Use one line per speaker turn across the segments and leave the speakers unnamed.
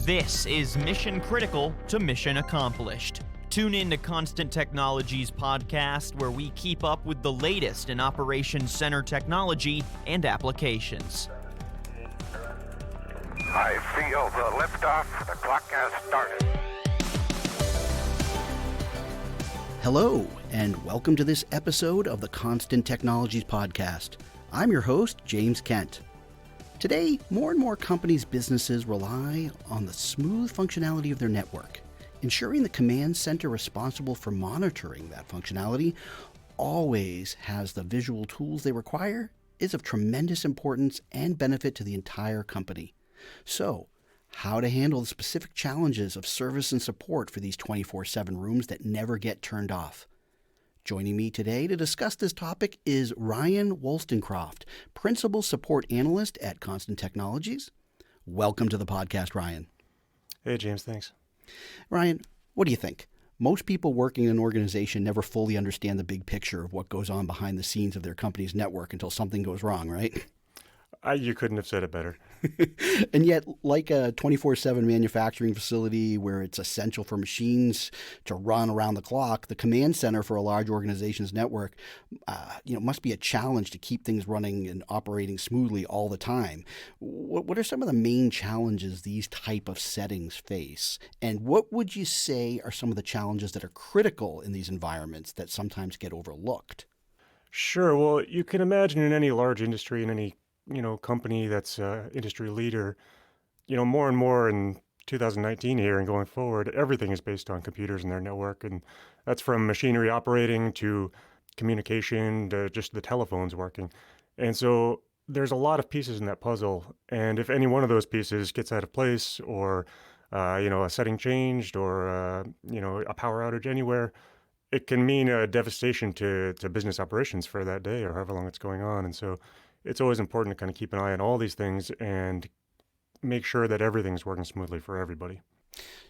This is Mission Critical to Mission Accomplished. Tune in to Constant Technologies podcast, where we keep up with the latest in Operations Center technology and applications.
I feel the liftoff. The clock has started.
Hello, and welcome to this episode of the Constant Technologies podcast. I'm your host, James Kent. Today, more and more companies' businesses rely on the smooth functionality of their network. Ensuring the command center responsible for monitoring that functionality always has the visual tools they require is of tremendous importance and benefit to the entire company. So, how to handle the specific challenges of service and support for these 24/7 rooms that never get turned off. Joining me today to discuss this topic is Ryan Wolstencroft, Principal Support Analyst at Constant Technologies. Welcome to the podcast, Ryan.
Hey, James, thanks.
Ryan, what do you think? Most people working in an organization never fully understand the big picture of what goes on behind the scenes of their company's network until something goes wrong, right?
You couldn't have said it better.
And yet, like a 24/7 manufacturing facility where it's essential for machines to run around the clock, the command center for a large organization's network, must be a challenge to keep things running and operating smoothly all the time. What are some of the main challenges these type of settings face? And what would you say are some of the challenges that are critical in these environments that sometimes get overlooked?
Sure. Well, you can imagine in any large industry, in any company that's industry leader, more and more in 2019 here and going forward, everything is based on computers and their network. And that's from machinery operating to communication to just the telephones working. And so there's a lot of pieces in that puzzle. And if any one of those pieces gets out of place or, a setting changed or, a power outage anywhere, it can mean a devastation to business operations for that day or however long it's going on. And so it's always important to kind of keep an eye on all these things and make sure that everything's working smoothly for everybody.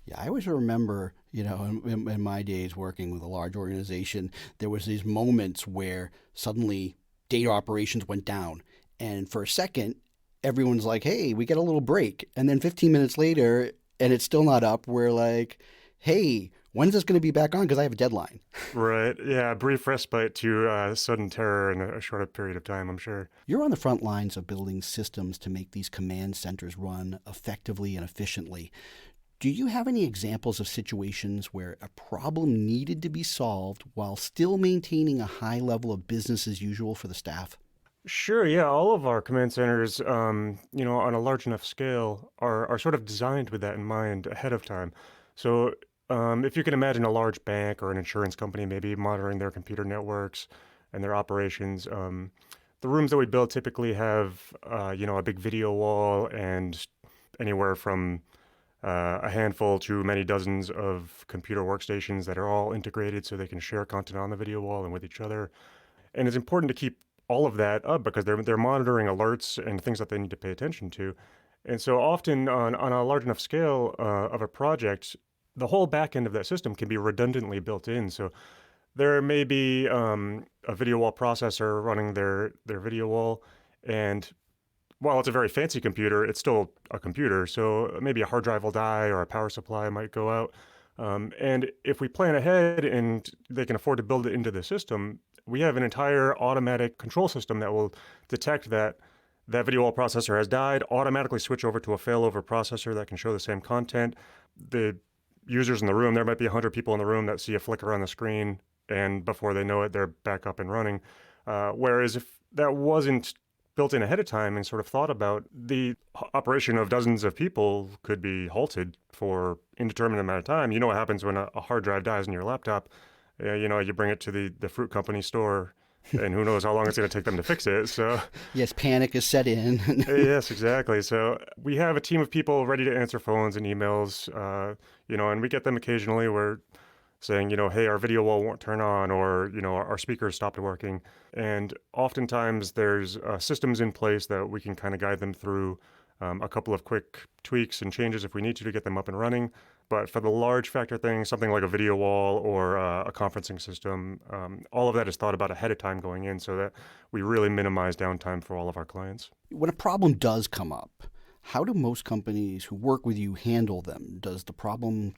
Yeah, I always remember, in my days working with a large organization, there was these moments where suddenly data operations went down. And for a second, everyone's like, hey, we get a little break. And then 15 minutes later, and it's still not up, we're like, hey, when's this going to be back on? Because I have a deadline.
Right. Yeah. Brief respite to sudden terror in a shorter period of time, I'm sure.
You're on the front lines of building systems to make these command centers run effectively and efficiently. Do you have any examples of situations where a problem needed to be solved while still maintaining a high level of business as usual for the staff?
Sure. Yeah. All of our command centers, on a large enough scale are sort of designed with that in mind ahead of time. So if you can imagine a large bank or an insurance company maybe monitoring their computer networks and their operations, the rooms that we build typically have, a big video wall and anywhere from a handful to many dozens of computer workstations that are all integrated so they can share content on the video wall and with each other. And it's important to keep all of that up because they're monitoring alerts and things that they need to pay attention to. And so often on a large enough scale of a project, the whole back end of that system can be redundantly built in. So there may be a video wall processor running their video wall. And while it's a very fancy computer, it's still a computer. So maybe a hard drive will die or a power supply might go out. And if we plan ahead and they can afford to build it into the system, we have an entire automatic control system that will detect that video wall processor has died, automatically switch over to a failover processor that can show the same content. The users in the room, there might be 100 people in the room that see a flicker on the screen, and before they know it, they're back up and running. Whereas if that wasn't built in ahead of time and sort of thought about, the operation of dozens of people could be halted for indeterminate amount of time. You know what happens when a hard drive dies in your laptop. You bring it to the fruit company store, and who knows how long it's going to take them to fix it. So
yes, panic is set in.
Yes, exactly. So we have a team of people ready to answer phones and emails, and we get them occasionally. We're saying, hey, our video wall won't turn on, or, our speakers stopped working. And oftentimes there's systems in place that we can kind of guide them through a couple of quick tweaks and changes if we need to get them up and running. But for the large factor things, something like a video wall or a conferencing system, all of that is thought about ahead of time going in so that we really minimize downtime for all of our clients.
When a problem does come up, How do most companies who work with you handle them? Does the problem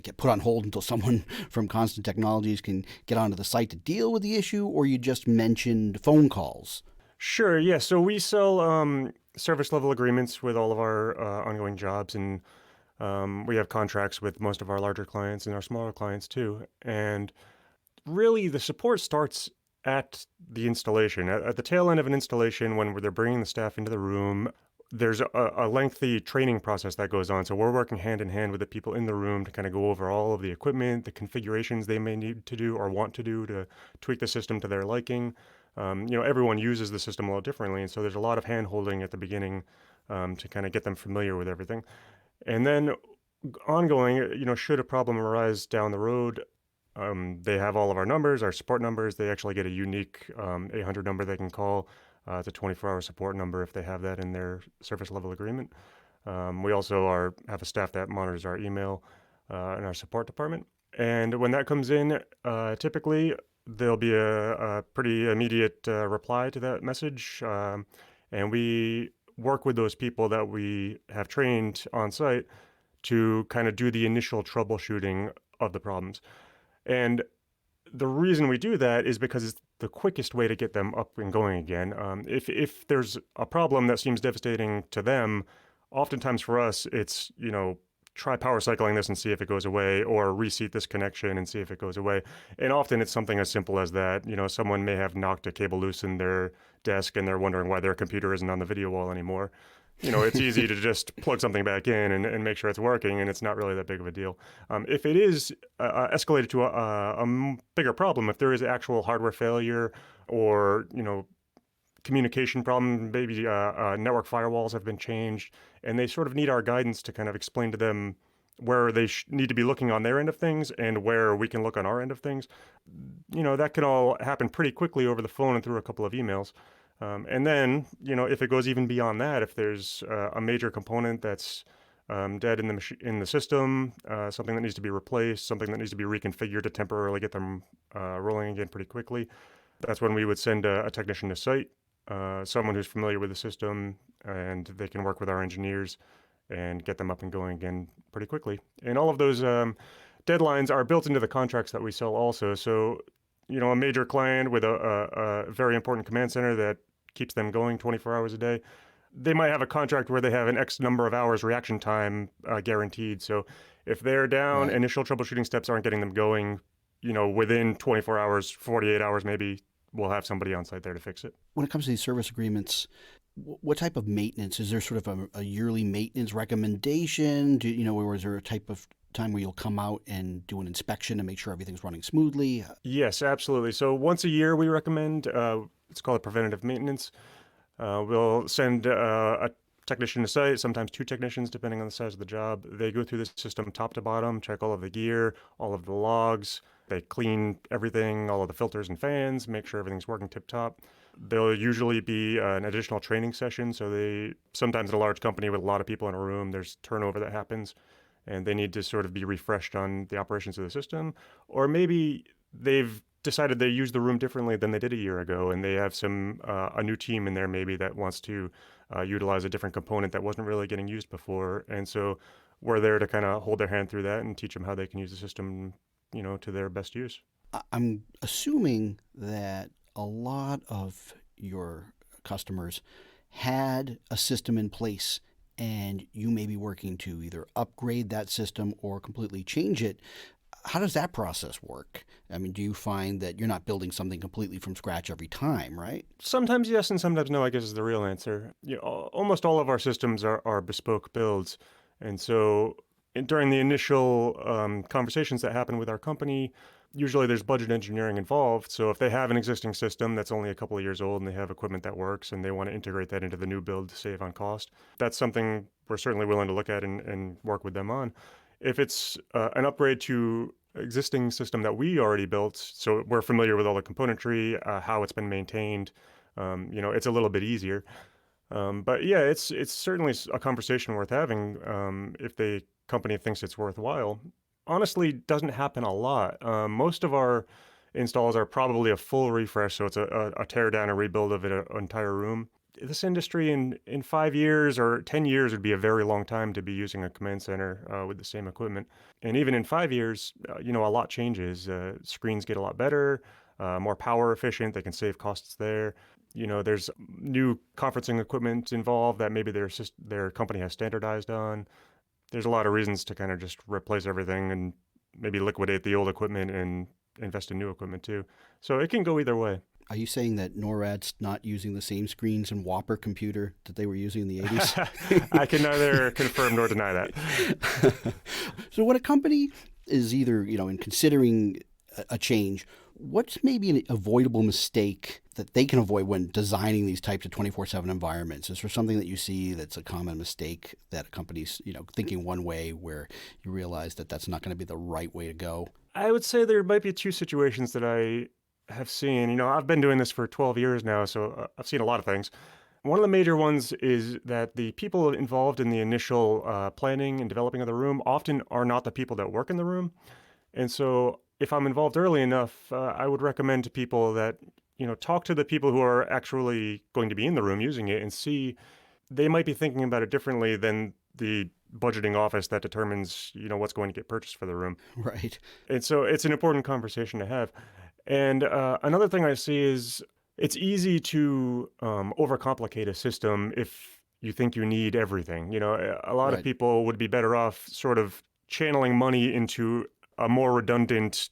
get put on hold until someone from Constant Technologies can get onto the site to deal with the issue, or you just mentioned phone calls?
Sure, yeah. So we sell service level agreements with all of our ongoing jobs, and we have contracts with most of our larger clients and our smaller clients too. And really, the support starts at the installation. At the tail end of an installation, when they're bringing the staff into the room, there's a lengthy training process that goes on. So we're working hand in hand with the people in the room to kind of go over all of the equipment, the configurations they may need to do or want to do to tweak the system to their liking. Everyone uses the system a little differently, and so there's a lot of hand holding at the beginning to kind of get them familiar with everything. And then ongoing, should a problem arise down the road, they have all of our numbers, our support numbers. They actually get a unique 800 number they can call. It's a 24-hour support number if they have that in their service level agreement. We also have a staff that monitors our email in our support department. And when that comes in, typically there'll be a pretty immediate reply to that message. And we work with those people that we have trained on site to kind of do the initial troubleshooting of the problems. And the reason we do that is because it's the quickest way to get them up and going again. If there's a problem that seems devastating to them, oftentimes for us, it's, try power cycling this and see if it goes away, or reseat this connection and see if it goes away. And often it's something as simple as that. Someone may have knocked a cable loose in their desk and they're wondering why their computer isn't on the video wall anymore. It's easy to just plug something back in and make sure it's working, and it's not really that big of a deal. If it is escalated to a bigger problem, if there is actual hardware failure or, communication problem, maybe network firewalls have been changed, and they sort of need our guidance to kind of explain to them where they need to be looking on their end of things and where we can look on our end of things. That can all happen pretty quickly over the phone and through a couple of emails. And then, if it goes even beyond that, if there's a major component that's dead in the system, something that needs to be replaced, something that needs to be reconfigured to temporarily get them rolling again pretty quickly, that's when we would send a technician to site, someone who's familiar with the system, and they can work with our engineers and get them up and going again pretty quickly. And all of those deadlines are built into the contracts that we sell also. So, a major client with a very important command center that keeps them going 24 hours a day, they might have a contract where they have an X number of hours reaction time guaranteed. So if they're down,
Right.
initial troubleshooting steps aren't getting them going, within 24 hours, 48 hours maybe, we'll have somebody on site there to fix it.
When it comes to these service agreements, what type of maintenance? Is there sort of a yearly maintenance recommendation? Or is there a type of time where you'll come out and do an inspection and make sure everything's running smoothly?
Yes, absolutely. So once a year we recommend, it's called preventative maintenance. We'll send a technician to site, sometimes two technicians, depending on the size of the job. They go through the system top to bottom, check all of the gear, all of the logs. They clean everything, all of the filters and fans, make sure everything's working tip top. There'll usually be an additional training session. So sometimes in a large company with a lot of people in a room, there's turnover that happens, and they need to sort of be refreshed on the operations of the system. Or maybe they've decided they use the room differently than they did a year ago, and they have a new team in there maybe that wants to utilize a different component that wasn't really getting used before. And so we're there to kind of hold their hand through that and teach them how they can use the system, to their best use.
I'm assuming that a lot of your customers had a system in place, and you may be working to either upgrade that system or completely change it. How does that process work? I mean, do you find that you're not building something completely from scratch every time, right?
Sometimes yes and sometimes no, I guess, is the real answer. Almost all of our systems are bespoke builds. And so during the initial conversations that happen with our company, usually there's budget engineering involved. So if they have an existing system that's only a couple of years old and they have equipment that works and they want to integrate that into the new build to save on cost, that's something we're certainly willing to look at and work with them on. If it's an upgrade to existing system that we already built, so we're familiar with all the componentry, how it's been maintained, it's a little bit easier. But yeah, it's certainly a conversation worth having if the company thinks it's worthwhile. Honestly, doesn't happen a lot. Most of our installs are probably a full refresh, so it's a tear down and rebuild of an entire room. this industry in 5 years or 10 years would be a very long time to be using a command center with the same equipment. And even in 5 years, a lot changes. Screens get a lot better, more power efficient. They can save costs there. There's new conferencing equipment involved that maybe their company has standardized on. There's a lot of reasons to kind of just replace everything and maybe liquidate the old equipment and invest in new equipment too. So it can go either way.
Are you saying that NORAD's not using the same screens and Whopper computer that they were using in the 80s?
I can neither confirm nor deny that.
So when a company is either, in considering a change, what's maybe an avoidable mistake that they can avoid when designing these types of 24/7 environments? Is there something that you see that's a common mistake that a company's, thinking one way where you realize that that's not going to be the right way to go?
I would say there might be two situations that I have seen. I've been doing this for 12 years now, so I've seen a lot of things. One of the major ones is that the people involved in the initial planning and developing of the room often are not the people that work in the room. And so if I'm involved early enough, I would recommend to people that, talk to the people who are actually going to be in the room using it and see they might be thinking about it differently than the budgeting office that determines, what's going to get purchased for the room.
Right.
And so it's an important conversation to have. And another thing I see is it's easy to overcomplicate a system if you think you need everything. A lot of people would be better off sort of channeling money into a more redundant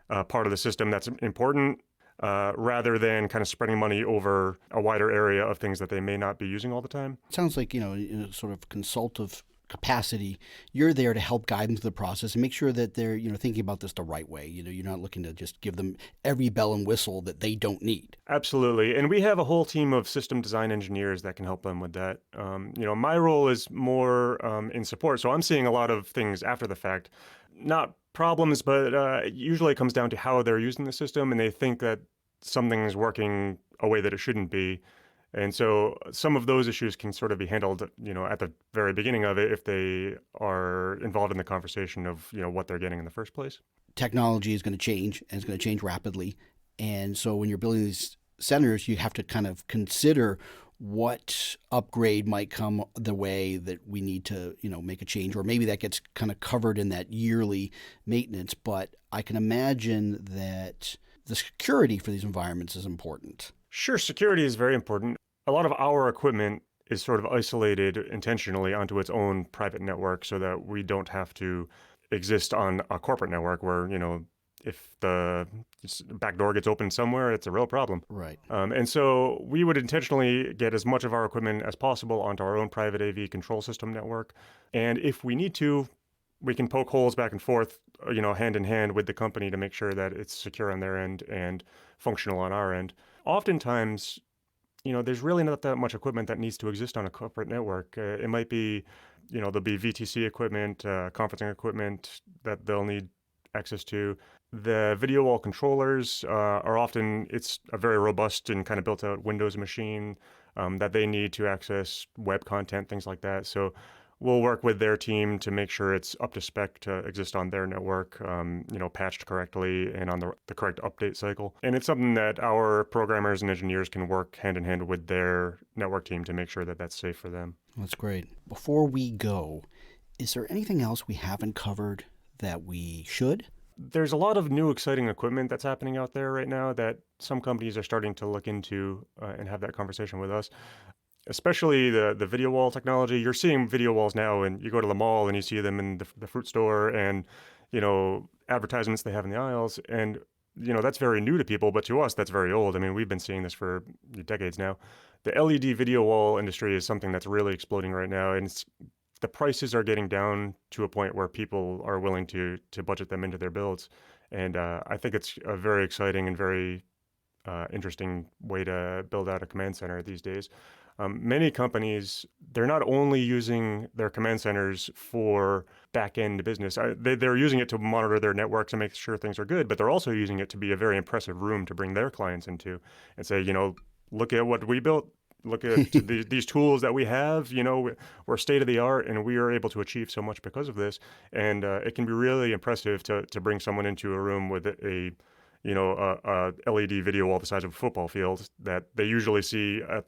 part of the system that's important rather than kind of spreading money over a wider area of things that they may not be using all the time.
It sounds like, in a sort of consultative capacity, you're there to help guide them through the process and make sure that they're, thinking about this the right way. You're not looking to just give them every bell and whistle that they don't need.
Absolutely. And we have a whole team of system design engineers that can help them with that. My role is more in support. So I'm seeing a lot of things after the fact, not problems, but usually it comes down to how they're using the system and they think that something's working a way that it shouldn't be. And so some of those issues can sort of be handled, at the very beginning of it if they are involved in the conversation of, what they're getting in the first place.
Technology is going to change, and it's going to change rapidly. And so when you're building these centers, you have to kind of consider what upgrade might come the way that we need to, make a change, or maybe that gets kind of covered in that yearly maintenance. But I can imagine that the security for these environments is important.
Sure, security is very important. A lot of our equipment is sort of isolated intentionally onto its own private network so that we don't have to exist on a corporate network where, if the back door gets opened somewhere, it's a real problem.
Right.
And so we would intentionally get as much of our equipment as possible onto our own private AV control system network. And if we need to, we can poke holes back and forth, hand in hand with the company to make sure that it's secure on their end and functional on our end. Oftentimes, there's really not that much equipment that needs to exist on a corporate network. It might be, there'll be VTC equipment, conferencing equipment that they'll need access to. The video wall controllers are often, it's a very robust and kind of built out Windows machine that they need to access web content, things like that. So we'll work with their team to make sure it's up to spec to exist on their network, patched correctly and on the correct update cycle. And it's something that our programmers and engineers can work hand in hand with their network team to make sure that that's safe for them.
That's great. Before we go, is there anything else we haven't covered that we should?
There's a lot of new exciting equipment that's happening out there right now that some companies are starting to look into and have that conversation with us. Especially the video wall technology. You're seeing video walls now, and you go to the mall and you see them in the fruit store and, advertisements they have in the aisles. And, that's very new to people, but to us, that's very old. I mean, we've been seeing this for decades now. The LED video wall industry is something that's really exploding right now, and the prices are getting down to a point where people are willing to budget them into their builds. And I think it's a very exciting and very interesting way to build out a command center these days. Many companies, they're not only using their command centers for back-end business. They're using it to monitor their networks and make sure things are good, but they're also using it to be a very impressive room to bring their clients into and say, look at what we built. Look at these tools that we have. We're state-of-the-art, and we are able to achieve so much because of this. And it can be really impressive to bring someone into a room with a LED video wall the size of a football field that they usually see at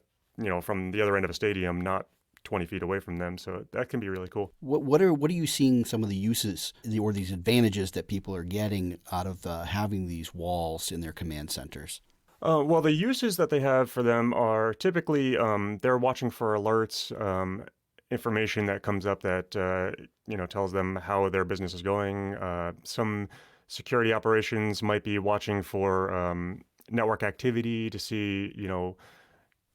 from the other end of a stadium, not 20 feet away from them. So that can be really cool.
What are you seeing some of the uses or these advantages that people are getting out of having these walls in their command centers?
Well, the uses that they have for them are typically they're watching for alerts, information that comes up that tells them how their business is going. Some security operations might be watching for network activity to see,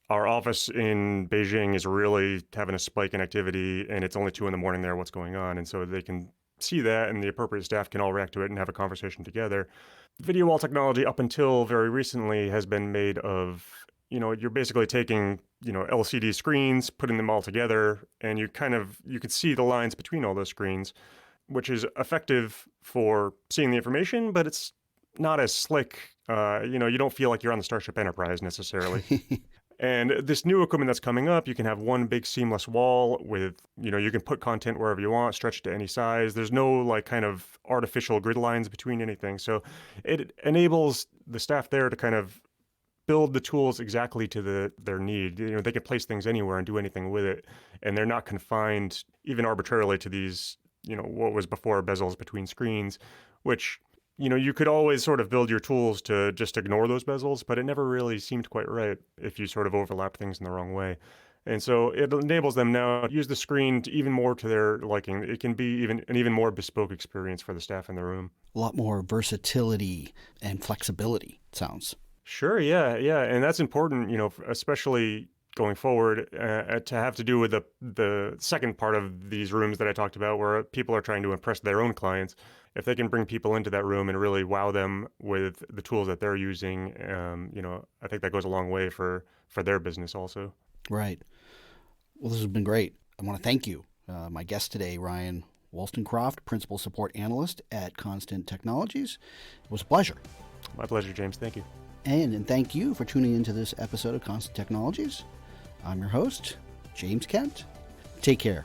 our office in Beijing is really having a spike in activity, and it's only 2 a.m. there. What's going on? And so they can see that, and the appropriate staff can all react to it and have a conversation together. Video wall technology, up until very recently, has been made of, you're basically taking, LCD screens, putting them all together, and you can see the lines between all those screens, which is effective for seeing the information, but it's not as slick. You don't feel like you're on the Starship Enterprise necessarily. And this new equipment that's coming up, you can have one big seamless wall with, you can put content wherever you want, stretch it to any size. There's no kind of artificial grid lines between anything. So it enables the staff there to kind of build the tools exactly to their need. They can place things anywhere and do anything with it. And they're not confined even arbitrarily to these, what was before bezels between screens, which you could always sort of build your tools to just ignore those bezels, but it never really seemed quite right if you sort of overlapped things in the wrong way. And so it enables them now to use the screen even more to their liking. It can be an even more bespoke experience for the staff in the room.
A lot more versatility and flexibility, it sounds.
Sure, yeah. And that's important, especially going forward, to have to do with the second part of these rooms that I talked about, where people are trying to impress their own clients. If they can bring people into that room and really wow them with the tools that they're using, I think that goes a long way for their business also.
Right. Well, this has been great. I want to thank you. My guest today, Ryan Wolstencroft, Principal Support Analyst at Constant Technologies. It was a pleasure.
My pleasure, James. Thank you.
And thank you for tuning into this episode of Constant Technologies. I'm your host, James Kent. Take care.